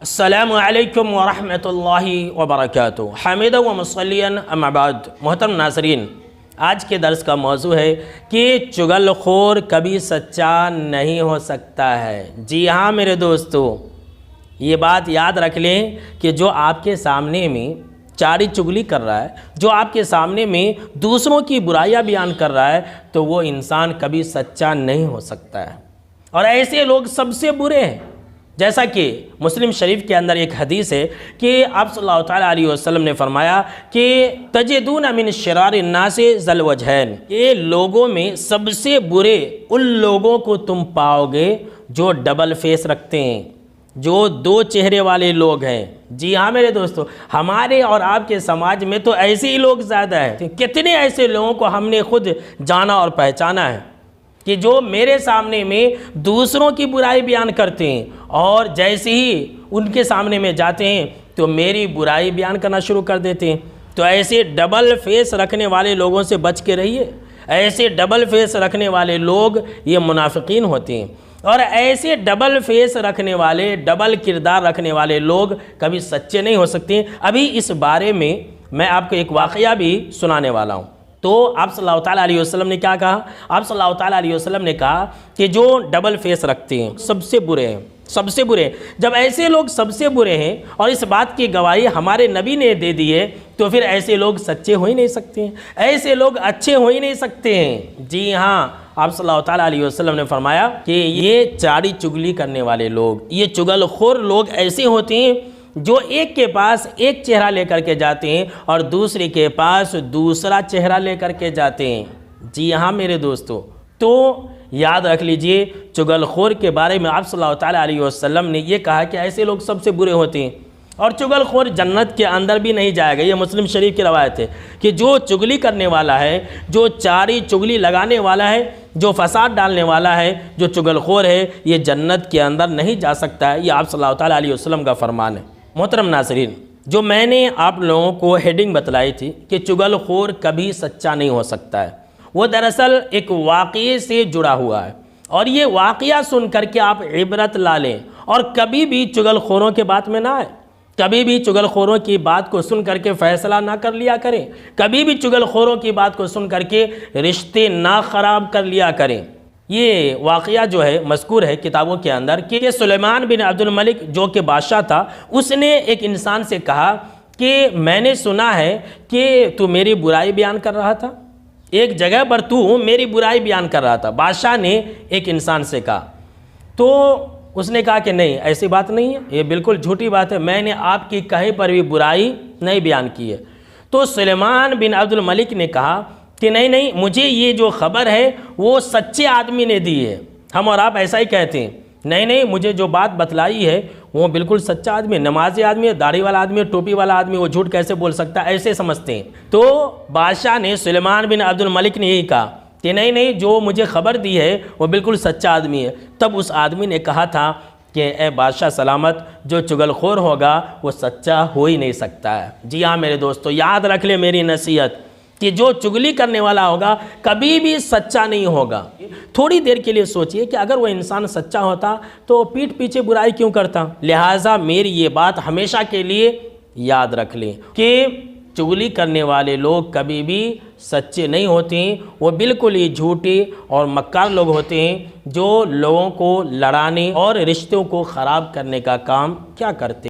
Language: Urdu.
السلام علیکم ورحمۃ اللہ وبرکاتہ حامدہ و مصلیاً اما بعد۔ محترم ناظرین، آج کے درس کا موضوع ہے کہ چغل خور کبھی سچا نہیں ہو سکتا ہے۔ جی ہاں میرے دوستو، یہ بات یاد رکھ لیں کہ جو آپ کے سامنے میں چاری چغلی کر رہا ہے، جو آپ کے سامنے میں دوسروں کی برائیاں بیان کر رہا ہے، تو وہ انسان کبھی سچا نہیں ہو سکتا ہے، اور ایسے لوگ سب سے برے ہیں۔ جیسا کہ مسلم شریف کے اندر ایک حدیث ہے کہ آپ صلی اللہ تعالیٰ علیہ وسلم نے فرمایا کہ تجدون من شرار الناس ذل وجہین، کہ لوگوں میں سب سے برے ان لوگوں کو تم پاؤ گے جو ڈبل فیس رکھتے ہیں، جو دو چہرے والے لوگ ہیں۔ جی ہاں میرے دوستو، ہمارے اور آپ کے سماج میں تو ایسے ہی لوگ زیادہ ہیں۔ کتنے ایسے لوگوں کو ہم نے خود جانا اور پہچانا ہے کہ جو میرے سامنے میں دوسروں کی برائی بیان کرتے ہیں، اور جیسے ہی ان کے سامنے میں جاتے ہیں تو میری برائی بیان کرنا شروع کر دیتے ہیں۔ تو ایسے ڈبل فیس رکھنے والے لوگوں سے بچ کے رہیے۔ ایسے ڈبل فیس رکھنے والے لوگ یہ منافقین ہوتے ہیں، اور ایسے ڈبل فیس رکھنے والے، ڈبل کردار رکھنے والے لوگ کبھی سچے نہیں ہو سکتے۔ ابھی اس بارے میں آپ کو ایک واقعہ بھی سنانے والا ہوں۔ تو آپ صلی اللہ تعالیٰ علیہ وسلم نے کیا کہا؟ آپ صلی اللہ تعالیٰ علیہ وسلم نے کہا کہ جو ڈبل فیس رکھتے ہیں سب سے برے ہیں، سب سے برے ہیں۔ جب ایسے لوگ سب سے برے ہیں اور اس بات کی گواہی ہمارے نبی نے دے دی ہے، تو پھر ایسے لوگ سچے ہو ہی نہیں سکتے ہیں، ایسے لوگ اچھے ہو ہی نہیں سکتے ہیں۔ جی ہاں، آپ صلی اللہ تعالیٰ علیہ وسلم نے فرمایا کہ یہ چاڑی چگلی کرنے والے لوگ، یہ چغل خور لوگ ایسے ہوتے ہیں جو ایک کے پاس ایک چہرہ لے کر کے جاتے ہیں اور دوسرے کے پاس دوسرا چہرہ لے کر کے جاتے ہیں۔ جی ہاں میرے دوستو، تو یاد رکھ لیجئے، چغل خور کے بارے میں آپ صلی اللہ تعالیٰ علیہ وسلم نے یہ کہا کہ ایسے لوگ سب سے برے ہوتے ہیں، اور چغل خور جنت کے اندر بھی نہیں جائے گا۔ یہ مسلم شریف کی روایت ہے کہ جو چغلی کرنے والا ہے، جو چاری چغلی لگانے والا ہے، جو فساد ڈالنے والا ہے، جو چغل خور ہے، یہ جنت کے اندر نہیں جا سکتا ہے۔ یہ آپ صلی اللہ تعالیٰ علیہ وسلم کا فرمان ہے۔ محترم ناظرین، جو میں نے آپ لوگوں کو ہیڈنگ بتلائی تھی کہ چغل خور کبھی سچا نہیں ہو سکتا ہے، وہ دراصل ایک واقعے سے جڑا ہوا ہے، اور یہ واقعہ سن کر کے آپ عبرت لا لیں، اور کبھی بھی چغل خوروں کے بات میں نہ آئے، کبھی بھی چغل خوروں کی بات کو سن کر کے فیصلہ نہ کر لیا کریں، کبھی بھی چغل خوروں کی بات کو سن کر کے رشتے نہ خراب کر لیا کریں۔ یہ واقعہ جو ہے مذکور ہے کتابوں کے اندر کہ سلیمان بن عبد الملک جو کہ بادشاہ تھا، اس نے ایک انسان سے کہا کہ میں نے سنا ہے کہ تو میری برائی بیان کر رہا تھا، ایک جگہ پر تو میری برائی بیان کر رہا تھا۔ بادشاہ نے ایک انسان سے کہا، تو اس نے کہا کہ نہیں، ایسی بات نہیں ہے، یہ بالکل جھوٹی بات ہے، میں نے آپ کی کہیں پر بھی برائی نہیں بیان کی ہے۔ تو سلیمان بن عبد الملک نے کہا کہ نہیں، مجھے یہ جو خبر ہے وہ سچے آدمی نے دی ہے۔ ہم اور آپ ایسا ہی کہتے ہیں، نہیں، مجھے جو بات بتلائی ہے وہ بالکل سچا آدمی ہے، نمازی آدمی ہے، داڑھی والا آدمی ہے، ٹوپی والا آدمی، وہ جھوٹ کیسے بول سکتا ہے، ایسے سمجھتے ہیں۔ تو بادشاہ نے، سلیمان بن عبد الملک نے یہی کہا کہ نہیں، جو مجھے خبر دی ہے وہ بالکل سچا آدمی ہے۔ تب اس آدمی نے کہا تھا کہ اے بادشاہ سلامت، جو چغل خور ہوگا وہ سچا ہو ہی نہیں سکتا ہے۔ جی ہاں میرے دوستو، یاد رکھ لیں میری نصیحت کہ جو چغلی کرنے والا ہوگا کبھی بھی سچا نہیں ہوگا۔ تھوڑی دیر کے لیے سوچئے کہ اگر وہ انسان سچا ہوتا تو پیٹھ پیچھے برائی کیوں کرتا؟ لہٰذا میری یہ بات ہمیشہ کے لیے یاد رکھ لیں کہ چغلی کرنے والے لوگ کبھی بھی سچے نہیں ہوتے ہیں، وہ بالکل ہی جھوٹے اور مکار لوگ ہوتے ہیں جو لوگوں کو لڑانے اور رشتوں کو خراب کرنے کا کام کیا کرتے ہیں۔